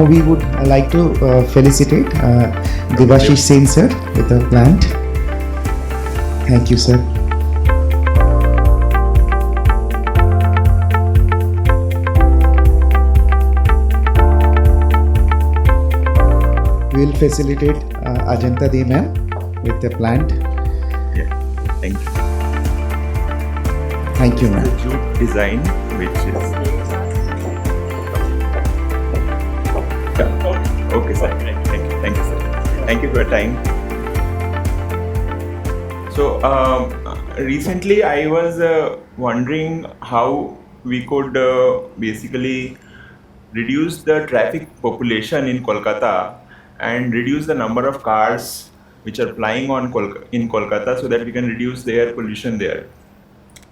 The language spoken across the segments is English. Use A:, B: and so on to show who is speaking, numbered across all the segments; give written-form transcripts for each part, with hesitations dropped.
A: we would like to felicitate Devashish Sen sir with the plant. Thank you, sir. We will facilitate Ajanta Dey ma'am with the plant.
B: Yeah, thank you.
A: Thank you, ma'am.
B: The jute design, which is okay, sir. Thank you, sir. Thank you for your time. So recently, I was wondering how we could basically reduce the traffic population in Kolkata and reduce the number of cars which are flying on in Kolkata, so that we can reduce the air pollution there.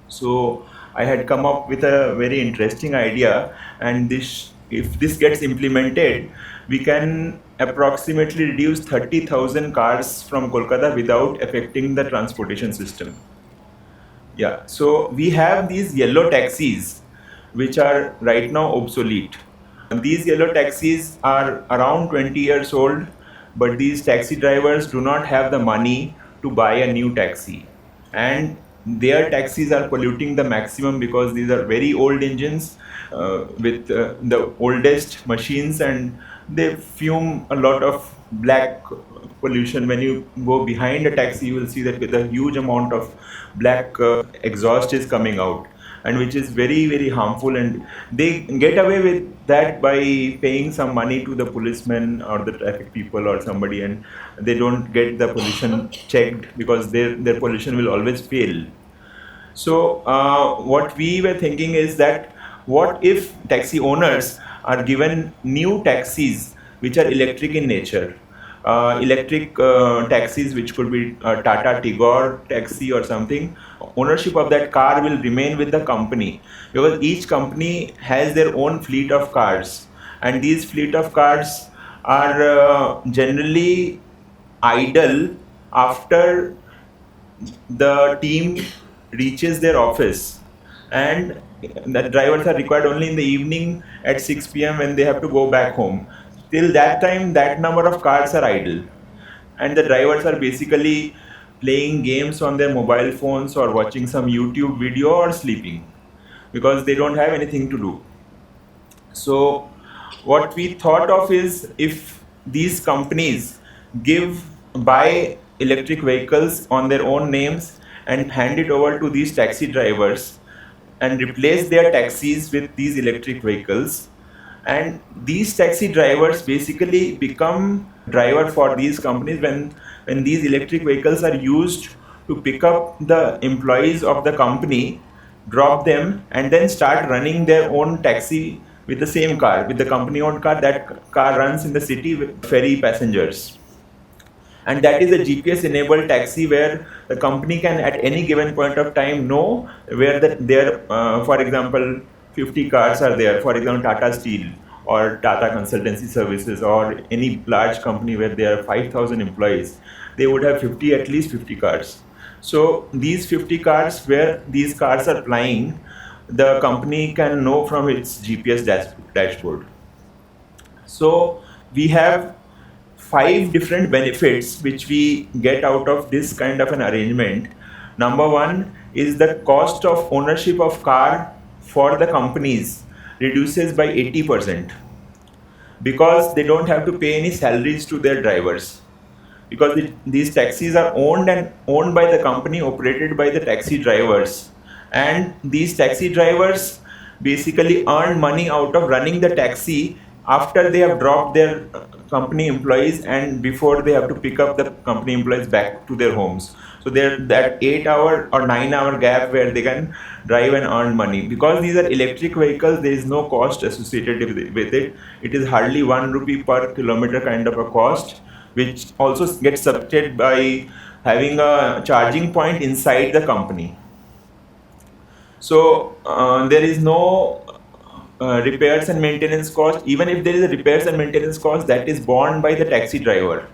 B: So I had come up with a very interesting idea, and if this gets implemented, we can approximately reduce 30,000 cars from Kolkata without affecting the transportation system. Yeah, so we have these yellow taxis which are right now obsolete. These yellow taxis are around 20 years old, but these taxi drivers do not have the money to buy a new taxi. And their taxis are polluting the maximum because these are very old engines with the oldest machines, and they fume a lot of black pollution. When you go behind a taxi, you will see that with a huge amount of black exhaust is coming out, and which is very, very harmful. And they get away with that by paying some money to the policemen or the traffic people or somebody, and they don't get the pollution checked because their pollution will always fail. So what we were thinking is that, what if taxi owners are given new taxis which are electric in nature? Electric taxis, which could be Tata Tigor taxi or something. Ownership of that car will remain with the company, because each company has their own fleet of cars, and these fleet of cars are generally idle after the team reaches their office, and the drivers are required only in the evening at 6 p.m. when they have to go back home. Till that time, that number of cars are idle, and the drivers are basically playing games on their mobile phones or watching some YouTube video or sleeping, because they don't have anything to do. So what we thought of is, if these companies buy electric vehicles on their own names and hand it over to these taxi drivers and replace their taxis with these electric vehicles, and these taxi drivers basically become driver for these companies when these electric vehicles are used to pick up the employees of the company, drop them, and then start running their own taxi with the same car, with the company owned car. That car runs in the city with ferry passengers, and that is a GPS enabled taxi where the company can at any given point of time know where for example, 50 cars are there, for example Tata Steel or Tata Consultancy Services or any large company where there are 5,000 employees, they would have at least 50 cars. So these 50 cars, where these cars are flying, the company can know from its GPS dashboard. So we have 5 different benefits which we get out of this kind of an arrangement. Number one is the cost of ownership of car for the companies reduces by 80%, because they don't have to pay any salaries to their drivers, because these taxis are owned by the company, operated by the taxi drivers, and these taxi drivers basically earn money out of running the taxi after they have dropped their company employees and before they have to pick up the company employees back to their homes. So there's that 8-hour or 9-hour gap where they can drive and earn money. Because these are electric vehicles, there is no cost associated with it. It is hardly 1 rupee per kilometer kind of a cost, which also gets substituted by having a charging point inside the company. So there is no repairs and maintenance cost. Even if there is a repairs and maintenance cost, that is borne by the taxi driver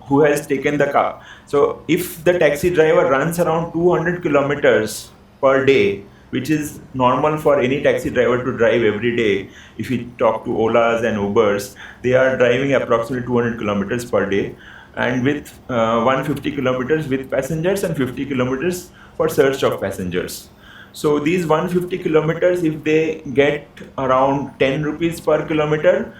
B: who has taken the car. So if the taxi driver runs around 200 kilometers per day, which is normal for any taxi driver to drive every day. If we talk to Olas and Ubers, they are driving approximately 200 kilometers per day, and with 150 kilometers with passengers and 50 kilometers for search of passengers. So these 150 kilometers, if they get around 10 rupees per kilometer,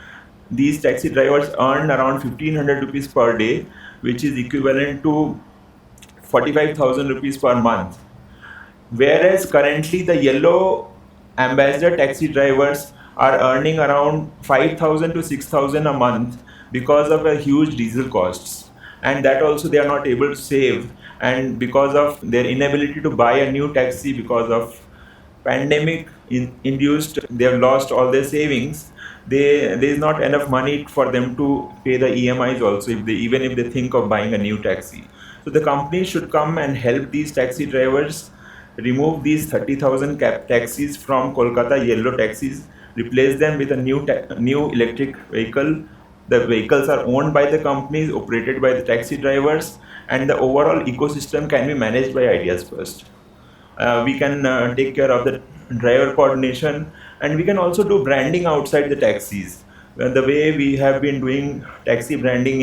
B: these taxi drivers earn around 1500 rupees per day, which is equivalent to 45,000 rupees per month. Whereas currently the yellow ambassador taxi drivers are earning around 5,000 to 6,000 a month because of a huge diesel costs, and that also they are not able to save, and because of their inability to buy a new taxi because of pandemic induced, they have lost all their savings. There is not enough money for them to pay the EMIs also, if they, even if they think of buying a new taxi. So the company should come and help these taxi drivers, remove these 30,000 taxis from Kolkata yellow taxis, replace them with a new electric vehicle. The vehicles are owned by the companies, operated by the taxi drivers, and the overall ecosystem can be managed by Ideas First. We can take care of the driver coordination, and we can also do branding outside the taxis. The way we have been doing taxi branding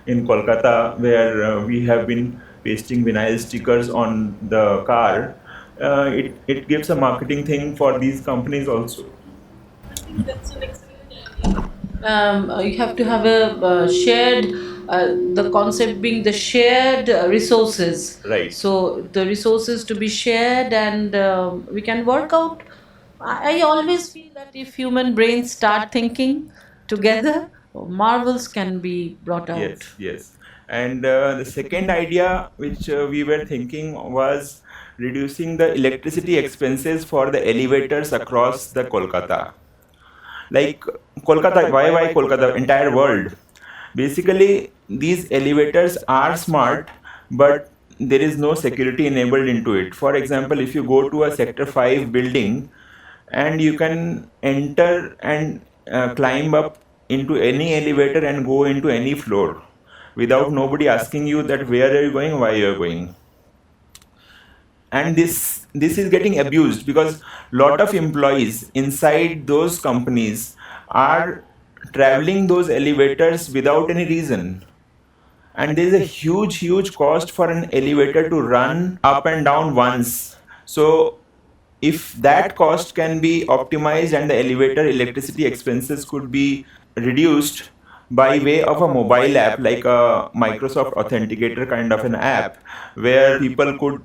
B: in Kolkata, where we have been pasting vinyl stickers on the car, it gives a marketing thing for these companies also.
C: You have to have a shared, the concept being the shared resources.
B: Right.
C: So the resources to be shared, and we can work out. I always feel that if human brains start thinking together, marvels can be brought out.
B: Yes, yes. And the second idea which we were thinking was reducing the electricity expenses for the elevators across the Kolkata. Like Kolkata, why Kolkata? Entire world. Basically, these elevators are smart, but there is no security enabled into it. For example, if you go to a Sector 5 building, and you can enter and climb up into any elevator and go into any floor without nobody asking you that where are you going, why you are going. And this is getting abused because lot of employees inside those companies are traveling those elevators without any reason, and there is a huge cost for an elevator to run up and down once. So if that cost can be optimized and the elevator electricity expenses could be reduced by way of a mobile app, like a Microsoft Authenticator kind of an app, where people could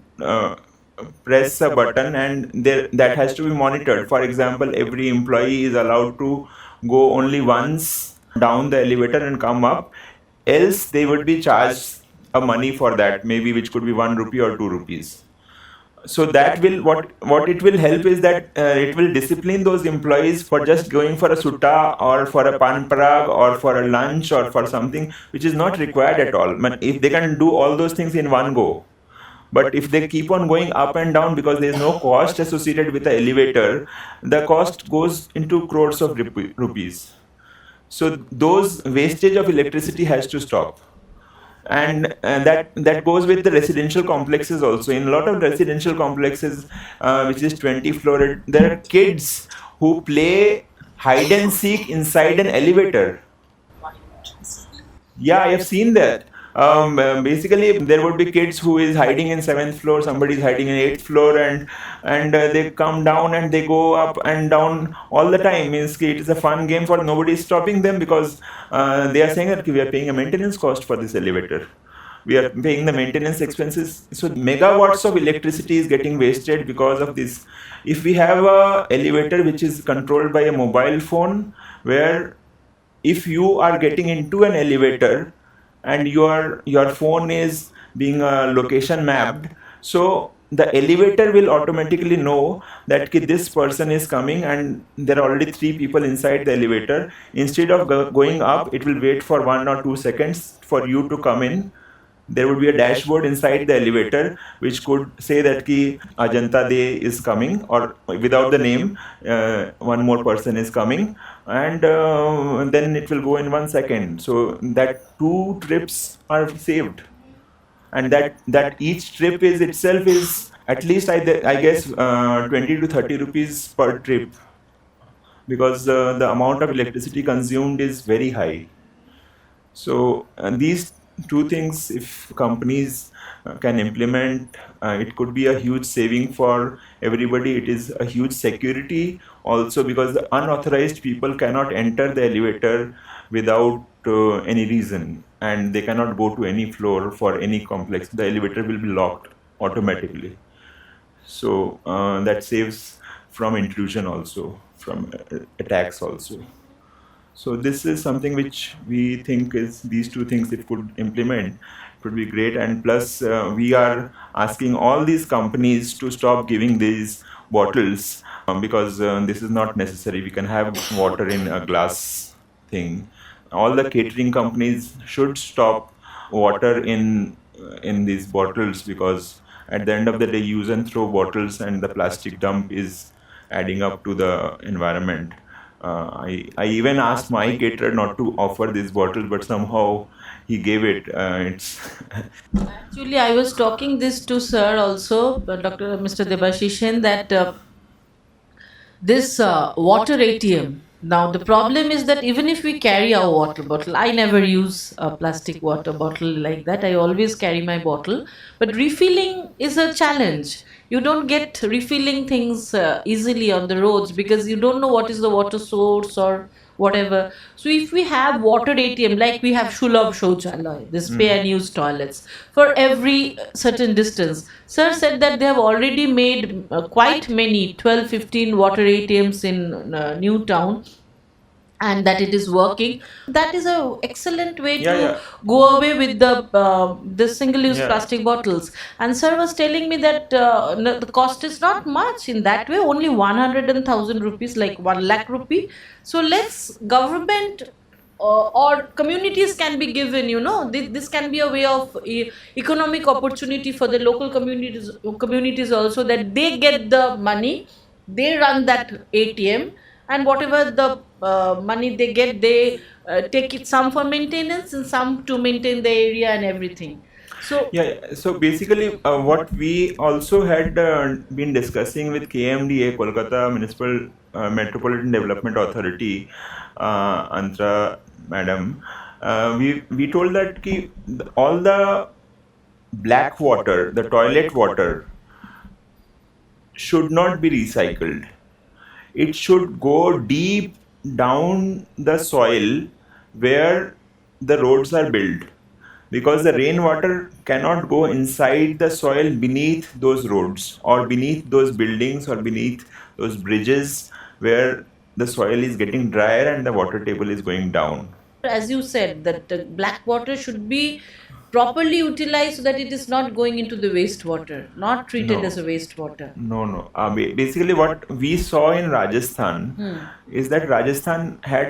B: press a button, and there that has to be monitored. For example, every employee is allowed to go only once down the elevator and come up, else they would be charged a money for that, maybe which could be 1 rupee or 2 rupees. So that will, what it will help is that it will discipline those employees for just going for a sutta or for a pan parag or for a lunch or for something which is not required at all. But if they can do all those things in one go, but if they keep on going up and down because there is no cost associated with the elevator, the cost goes into crores of rupees. So those wastage of electricity has to stop. And that goes with the residential complexes also. In a lot of residential complexes, which is 20 floor, there are kids who play hide and seek inside an elevator. Yeah, I have seen that. Basically, there would be kids who is hiding in seventh floor, somebody is hiding in eighth floor, and they come down and they go up and down all the time. Means it is a fun game for nobody is stopping them, because they are saying that we are paying a maintenance cost for this elevator. We are paying the maintenance expenses. So megawatts of electricity is getting wasted because of this. If we have a elevator which is controlled by a mobile phone, where if you are getting into an elevator and your phone is being location mapped, so the elevator will automatically know that this person is coming and there are already 3 people inside the elevator. Instead of going up, it will wait for 1 or 2 seconds for you to come in. There would be a dashboard inside the elevator which could say that ki Ajanta Dey is coming, or without the name, one more person is coming, and then it will go in 1 second. So that 2 trips are saved. and that each trip is itself is at least I guess 20 to 30 rupees per trip, because the amount of electricity consumed is very high. So these two things, if companies can implement, it could be a huge saving for everybody. It is a huge security also, because the unauthorized people cannot enter the elevator without any reason, and they cannot go to any floor for any complex. The elevator will be locked automatically. So that saves from intrusion also, from attacks also. So this is something which we think is, these two things it could implement, it would be great. And plus we are asking all these companies to stop giving these bottles, because this is not necessary. We can have water in a glass thing. All the catering companies should stop water in these bottles, because at the end of the day, use and throw bottles and the plastic dump is adding up to the environment. I even asked my caterer not to offer these bottles, but somehow he gave it. It's
C: Actually, I was talking this to sir also, Dr. Mr. Debashishan, that this water ATM. Now, the problem is that even if we carry our water bottle, I never use a plastic water bottle like that. I always carry my bottle. But refilling is a challenge. You don't get refilling things easily on the roads because you don't know what is the water source or whatever. So if we have water ATM, like we have Shulabh Shauchalaya, this pay and use toilets for every certain distance. Sir said that they have already made quite many 12, 15 water ATMs in New Town, and that it is working. That is a excellent way
B: yeah,
C: to
B: yeah,
C: go away with the single use
B: yeah.
C: plastic bottles. And sir was telling me that no, the cost is not much in that way, only 100,000 rupees, like 1 lakh rupee. So let's government or communities can be given, this can be a way of economic opportunity for the local communities also, that they get the money, they run that ATM, and whatever the money they get, they take it, some for maintenance and some to maintain the area and everything. So
B: Yeah, yeah. So basically, what we also had been discussing with KMDA, Kolkata Municipal Metropolitan Development Authority, Antra Madam, we told that all the black water, the toilet water, should not be recycled. It should go deep down the soil where the roads are built, because the rainwater cannot go inside the soil beneath those roads or beneath those buildings or beneath those bridges where the soil is getting drier and the water table is going down.
C: as you said, that the black water should be properly utilized so that it is not going into the wastewater, not treated as
B: No,
C: a wastewater.
B: no, no. Basically, what we saw in Rajasthan is that Rajasthan had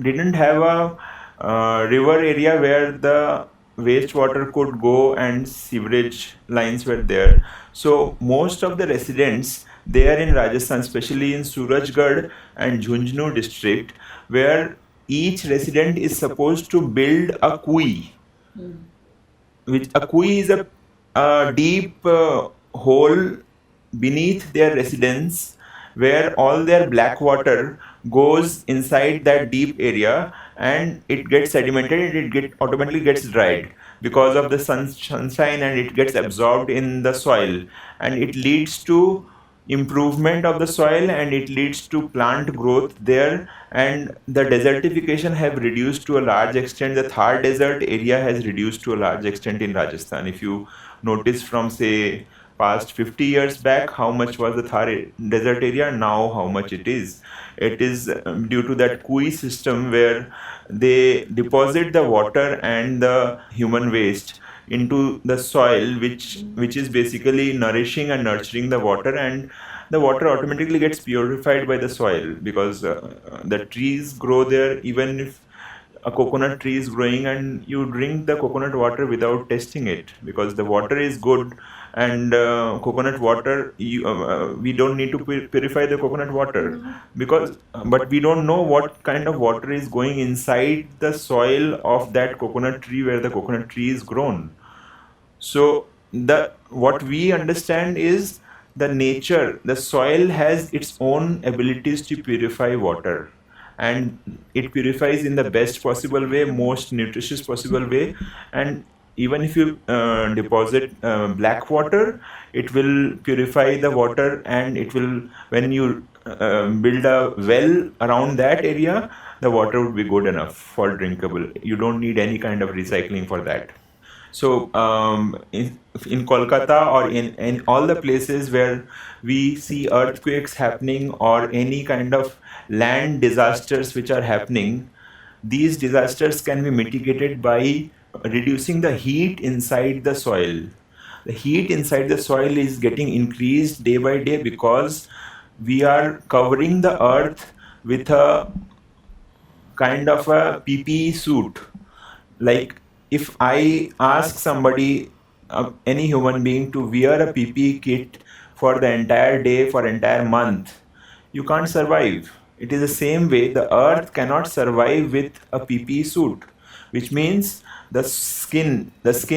B: didn't have a river area where the wastewater could go and sewerage lines were there. So most of the residents there in Rajasthan, especially in Surajgarh and Jhunjhunu district, where each resident is supposed to build a kui, which a kui is a deep hole beneath their residence, where all their black water goes inside that deep area and it gets sedimented and automatically gets dried because of the sunshine, and it gets absorbed in the soil, and it leads to improvement of the soil and it leads to plant growth there, and the desertification have reduced to a large extent. The Thar desert area has reduced to a large extent in Rajasthan. If you notice from, say, past 50 years back, how much was the Thar desert area, now how much it is. It is due to that kui system where they deposit the water and the human waste into the soil, which is basically nourishing and nurturing the water, and the water automatically gets purified by the soil, because the trees grow there. Even if a coconut tree is growing and you drink the coconut water without testing it, because the water is good, and coconut water, we don't need to purify the coconut water, because but we don't know what kind of water is going inside the soil of that coconut tree where the coconut tree is grown. So the what we understand is the nature, the soil has its own abilities to purify water, and it purifies in the best possible way, most nutritious possible way. And even if you deposit black water, it will purify the water, and it will, when you build a well around that area, the water would be good enough for drinkable. You don't need any kind of recycling for that. So in Kolkata, or in all the places where we see earthquakes happening or any kind of land disasters which are happening, these disasters can be mitigated by reducing the heat inside the soil. The heat inside the soil is getting increased day by day because we are covering the earth with a kind of a PPE suit. Like, if I ask somebody, any human being, to wear a PPE kit for the entire day, for entire month, you can't survive. It is the same way the earth cannot survive with a PPE suit, which means the skin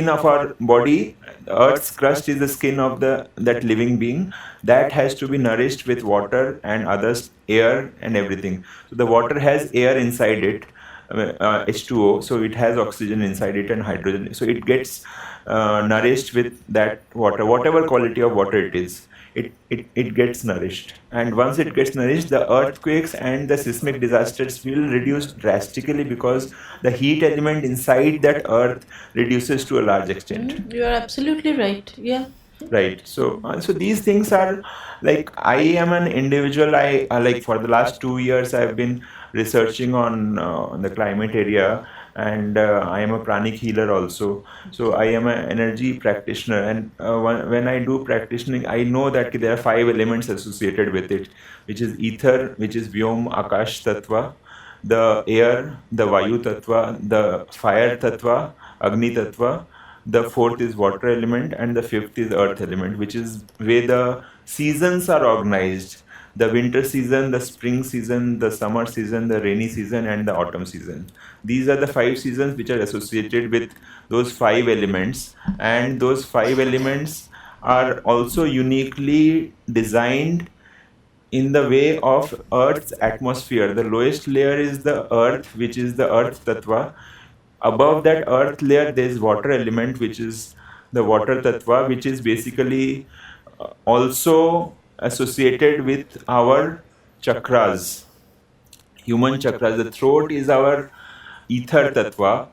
B: of our body, the earth's crust is the skin of the that living being, that has to be nourished with water and others, air and everything. So the water has air inside it, H2O, so it has oxygen inside it and hydrogen. So it gets nourished with that water, whatever quality of water it is. It gets nourished. And once it gets nourished, the earthquakes and the seismic disasters will reduce drastically because the heat element inside that earth reduces to a large extent.
C: You are absolutely right. Yeah.
B: Right. So these things are, like, I am an individual. I like, for the last 2 years I've been researching on the climate area, and I am a pranic healer also. So I am an energy practitioner, and when I do practicing, I know that there are 5 elements associated with it, which is ether, which is Vyom Akash Tattva, the air, the Vayu Tattva, the fire Tattva, Agni Tattva. The fourth is water element, and the fifth is earth element, which is where the seasons are organized: the winter season, the spring season, the summer season, the rainy season, and the autumn season. These are the 5 seasons which are associated with those 5 elements, and those 5 elements are also uniquely designed in the way of Earth's atmosphere. The lowest layer is the Earth, which is the Earth Tattva. Above that Earth layer, there is water element, which is the Water Tattva, which is basically also associated with our chakras, human chakras. The throat is our ether tattva,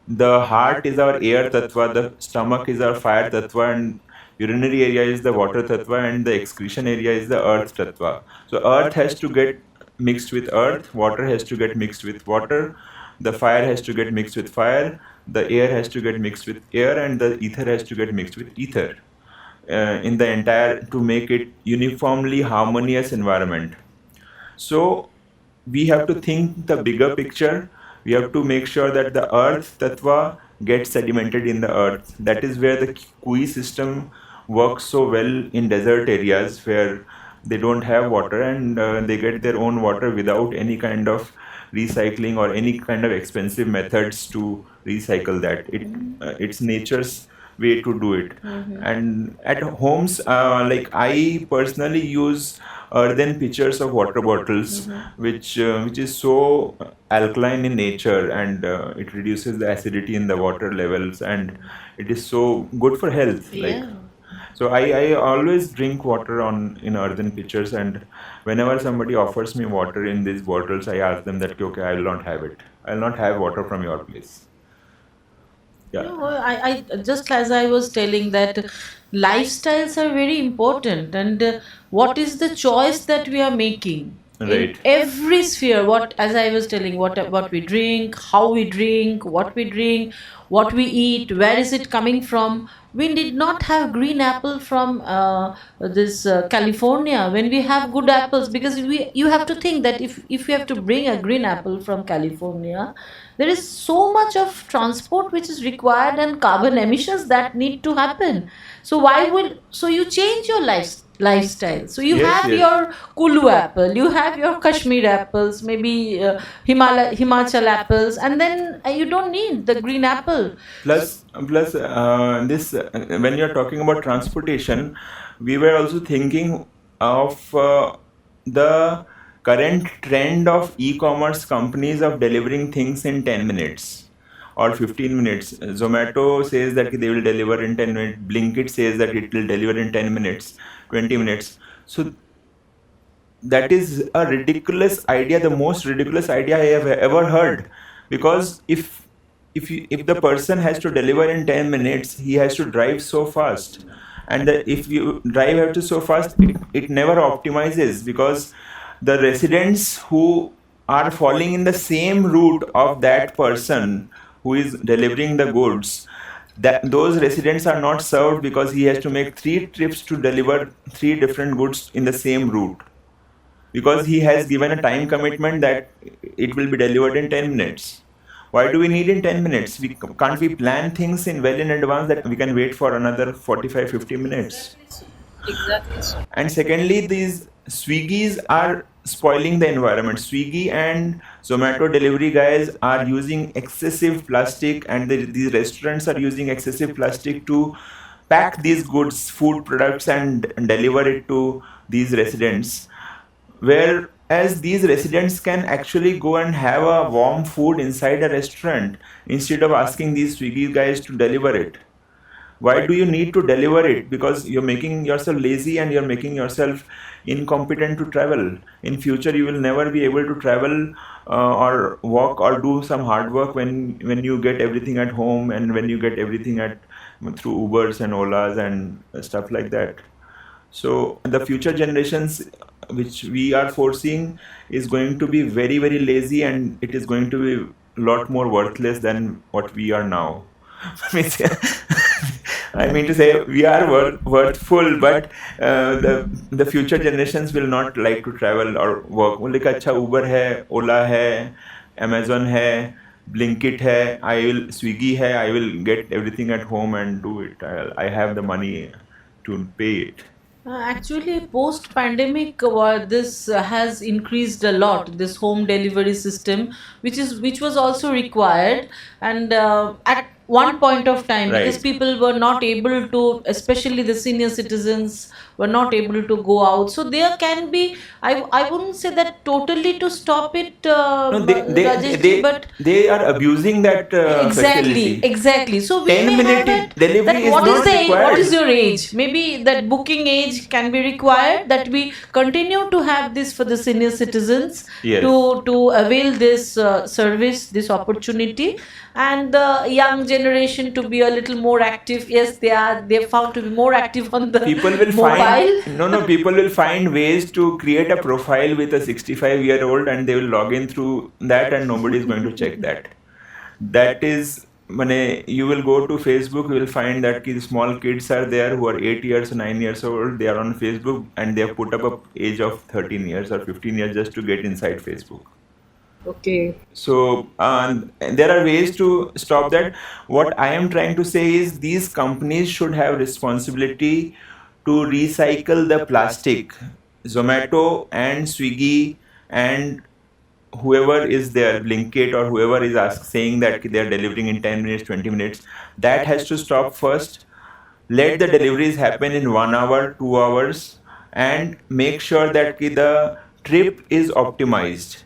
B: the heart is our air tattva, the stomach is our fire tattva, and urinary area is the water tattva, and the excretion area is the earth tattva. So earth has to get mixed with earth, water has to get mixed with water, the fire has to get mixed with fire, the air has to get mixed with air, and the ether has to get mixed with ether, in the entire, to make it uniformly harmonious environment. So we have to think the bigger picture. We have to make sure that the earth tattva gets sedimented in the earth. That is where the Kui system works so well in desert areas where they don't have water, and they get their own water without any kind of recycling or any kind of expensive methods to recycle that. It's nature's way to do it. And at homes, like, I personally use earthen pitchers of water bottles, which is so alkaline in nature, and it reduces the acidity in the water levels, and it is so good for health. Like,
C: Yeah.
B: so I always drink water in earthen pitchers, and whenever somebody offers me water in these bottles, I ask them that, okay, I will not have it. I will not have water from your place. Yeah.
C: No, I just, as I was telling, that lifestyles are very important, and what is the choice that we are making in
B: Right.
C: every sphere? What, as I was telling, what we drink, how we drink, what we eat, where is it coming from? We did not have green apple from this California when we have good apples, because you have to think that if you have to bring a green apple from California, There is so much of transport which is required and carbon emissions that need to happen. So why will, so you change your lifestyle. So you
B: Yes,
C: have
B: yes.
C: your Kulu apple, you have your Kashmir apples, maybe Himachal apples, and then you don't need the green apple.
B: Plus, this when you're talking about transportation, we were also thinking of the current trend of e-commerce companies of delivering things in 10 minutes or 15 minutes. Zomato says that they will deliver in 10 minutes. Blinkit says that it will deliver in 10 minutes, 20 minutes. So that is a ridiculous idea, the most ridiculous idea I have ever heard. Because if the person has to deliver in 10 minutes, he has to drive so fast. And if you drive have to so fast, it never optimizes, because the residents who are falling in the same route of that person who is delivering the goods, that those residents are not served, because he has to make 3 trips to deliver 3 different goods in the same route, because he has given a time commitment that it will be delivered in 10 minutes. Why do we need in 10 minutes? Can't we plan things in well in advance that we can wait for another 45-50 minutes?
C: Exactly.
B: And secondly, these Swiggies are spoiling the environment. Swiggy and Zomato delivery guys are using excessive plastic, and these restaurants are using excessive plastic to pack these goods, food products, and deliver it to these residents. Whereas these residents can actually go and have a warm food inside a restaurant instead of asking these Swiggy guys to deliver it. Why do you need to deliver it? Because you're making yourself lazy and you're making yourself incompetent to travel. In future, you will never be able to travel or walk or do some hard work when you get everything at home, and when you get everything at through Ubers and Olas and stuff like that. So the future generations which we are foreseeing is going to be very, very lazy, and it is going to be a lot more worthless than what we are now. Means- I mean to say we are worthful, but the future generations will not like to travel or work. बोले कि अच्छा Uber है, Ola है, Amazon है, Blinkit है, I will Swiggy है, I will get everything at home and do it. I have the money to pay it.
C: Actually, post pandemic, this has increased a lot. This home delivery system, which was also required, and at one point of time, because
B: Right.
C: people were not able to, especially the senior citizens, were not able to go out. So there can be, I wouldn't say that totally to stop it,
B: No,
C: Rajesh ji, but
B: they are abusing that
C: exactly,
B: facility.
C: exactly. So we may
B: 10-minute
C: have it,
B: delivery
C: that
B: is
C: what is
B: not
C: the age, what is
B: required.
C: your age? Maybe that booking age can be required, that we continue to have this for the senior citizens
B: Yes.
C: to avail this service, this opportunity, and the young generation to be a little more active. Yes, they're found to be more active on the
B: People will
C: mobile.
B: find no, people will find ways to create a profile with a 65-year-old, and they will log in through that, and nobody is going to check that. That is, you will go to Facebook, you will find that small kids are there who are 8 years, 9 years old. They are on Facebook, and they have put up a age of 13 years or 15 years just to get inside Facebook.
C: Okay.
B: So there are ways to stop that. What I am trying to say is these companies should have responsibility to recycle the plastic. Zomato and Swiggy and whoever is there, Blinkit or whoever is saying that they are delivering in 10 minutes, 20 minutes, that has to stop first. Let the deliveries happen in 1 hour, 2 hours, and make sure that the trip is optimized.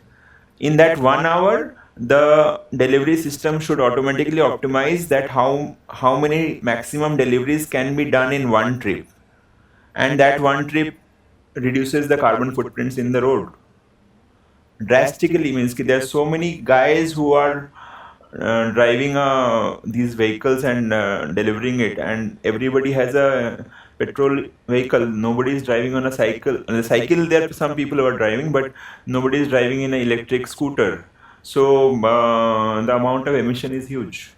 B: In that 1 hour, the delivery system should automatically optimize that how many maximum deliveries can be done in one trip, and that one trip reduces the carbon footprints in the road drastically. Means there are so many guys who are driving these vehicles and delivering it, and everybody has a petrol vehicle. Nobody is driving on a cycle. On a cycle, there are some people who are driving, but nobody is driving in an electric scooter. So the amount of emission is huge.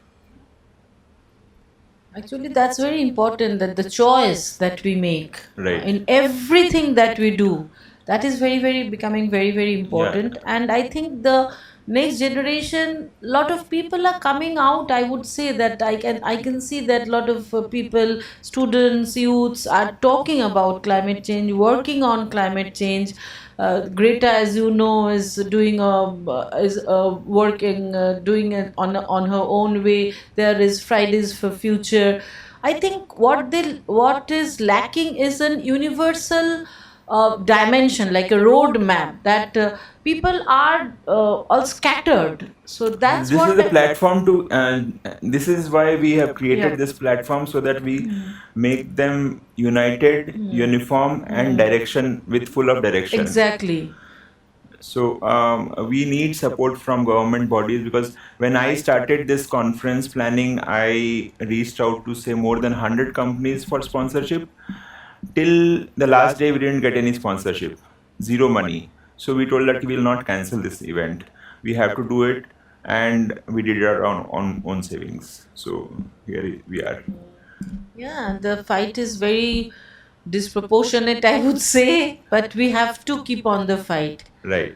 C: Actually, that's very important, that the choice that we make
B: Right.
C: in everything that we do, that is very, very becoming very, very important.
B: Yeah.
C: And I think the next generation, lot of people are coming out. I would say that I can see that lot of people, students, youths are talking about climate change, working on climate change. Greta, as you know, is doing is working doing it on her own way. There is Fridays for Future. I think what is lacking is an universal dimension, like a road map that people are all scattered. So that's
B: This is
C: what
B: the platform to, this is why we have created
C: Yeah.
B: this platform, so that we make them united, uniform, and direction, with full of direction.
C: Exactly.
B: So we need support from government bodies, because when I started this conference planning, I reached out to say more than 100 companies for sponsorship. Till the last day, we didn't get any sponsorship, zero money. So we told that we will not cancel this event. We have to do it, and we did it on own savings. So here we are.
C: Yeah, the fight is very disproportionate, I would say, but we have to keep on the fight.
B: Right.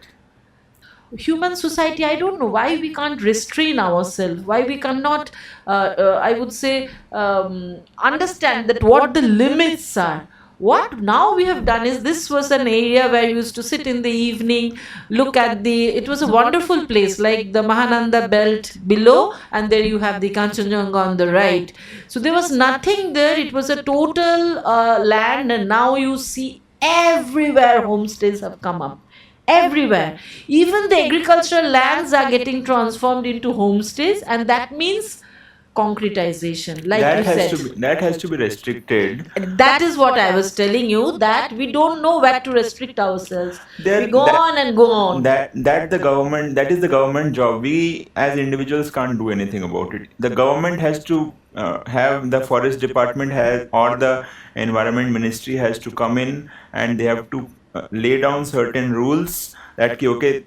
C: Human society, I don't know why we can't restrain ourselves, why we cannot I would say understand that what the limits are. What now we have done is, this was an area where you used to sit in the evening, look at the, it was a wonderful place, like the Mahananda belt below, and there you have the Kanchenjunga on the right. So there was nothing there, it was a total land, and now you see everywhere homestays have come up, everywhere. Even the agricultural lands are getting transformed into homestays, and that means concretization, like
B: That
C: you
B: has
C: said.
B: to be, that has to be restricted.
C: That is what I was telling you, that we don't know where to restrict ourselves.
B: There,
C: We go on and go on.
B: that the government, that is the government job. We as individuals can't do anything about it. The government has to have, the forest department has, or the environment ministry has to come in, and they have to lay down certain rules that okay,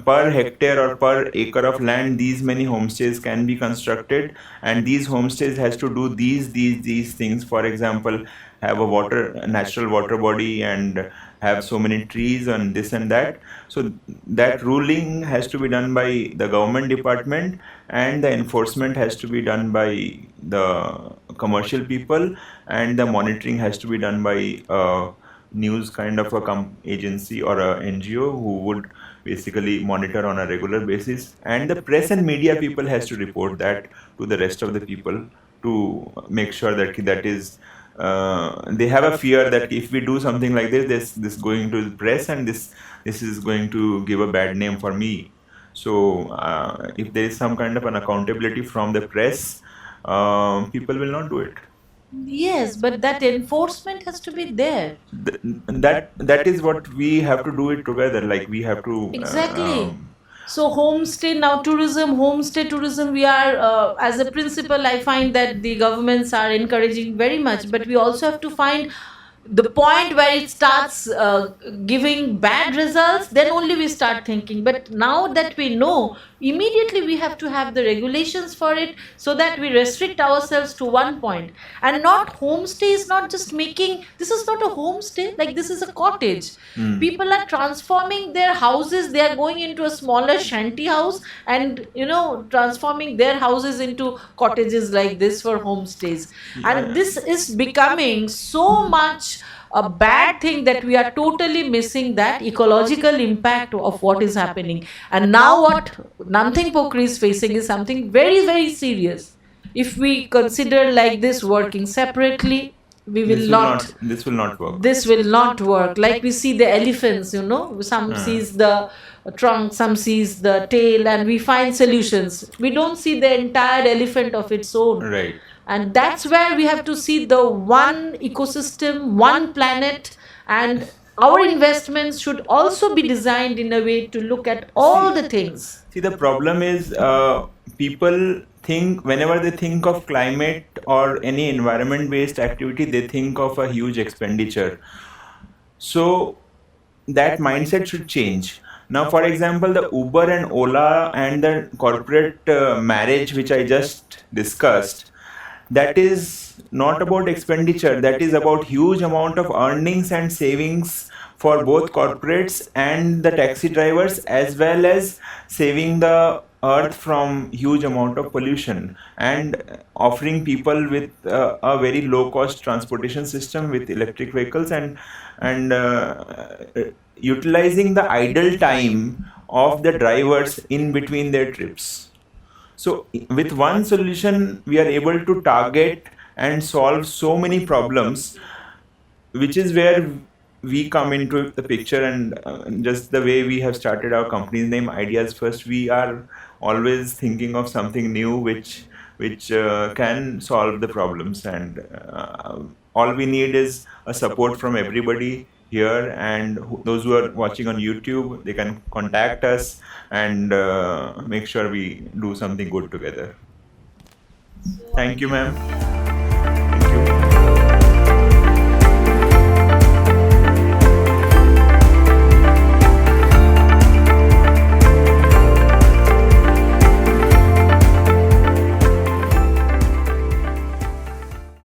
B: per hectare or per acre of land, these many homestays can be constructed, and these homestays has to do these things. For example, have a natural water body, and have so many trees and this and that. So that ruling has to be done by the government department, and the enforcement has to be done by the commercial people, and the monitoring has to be done by news kind of a agency or a NGO who would basically monitor on a regular basis, and the press and media people has to report that to the rest of the people, to make sure that that is, they have a fear that if we do something like this going to the press, and this is going to give a bad name for me. So if there is some kind of an accountability from the press, people will not do it.
C: Yes, but that enforcement has to be there.
B: That is what we have to do it together. Like we have to
C: Exactly. So homestay, now tourism, homestay tourism, we are as a principle, I find that the governments are encouraging very much, but we also have to find the point where it starts giving bad results, then only we start thinking. But now that we know, immediately we have to have the regulations for it, so that we restrict ourselves to one point. And not, homestay is not just making, this is not a homestay, like this is a cottage. People are transforming their houses, they are going into a smaller shanty house, and transforming their houses into cottages like this for homestays. And this is becoming so much a bad thing that we are totally missing that ecological impact of what is happening. And now what Namthing Pokri is facing is something very, very serious. If we consider like this, working separately, we will not,
B: this will not work.
C: this will not work. Like we see the elephants, some sees the trunk, some sees the tail, and we find solutions. We don't see the entire elephant of its own.
B: Right.
C: And that's where we have to see the one ecosystem, one planet, and our investments should also be designed in a way to look at all the things.
B: See, the problem is people think, whenever they think of climate or any environment-based activity, they think of a huge expenditure. So that mindset should change. Now, for example, the Uber and Ola and the corporate marriage, which I just discussed, that is not about expenditure. That is about huge amount of earnings and savings for both corporates and the taxi drivers, as well as saving the earth from huge amount of pollution, and offering people with a very low cost transportation system with electric vehicles, and utilizing the idle time of the drivers in between their trips. So with one solution, we are able to target and solve so many problems, which is where we come into the picture. And just the way we have started our company's name, Ideas First, we are always thinking of something new which can solve the problems. And all we need is a support from everybody here, and those who are watching on YouTube, they can contact us and make sure we do something good together. Thank you, ma'am.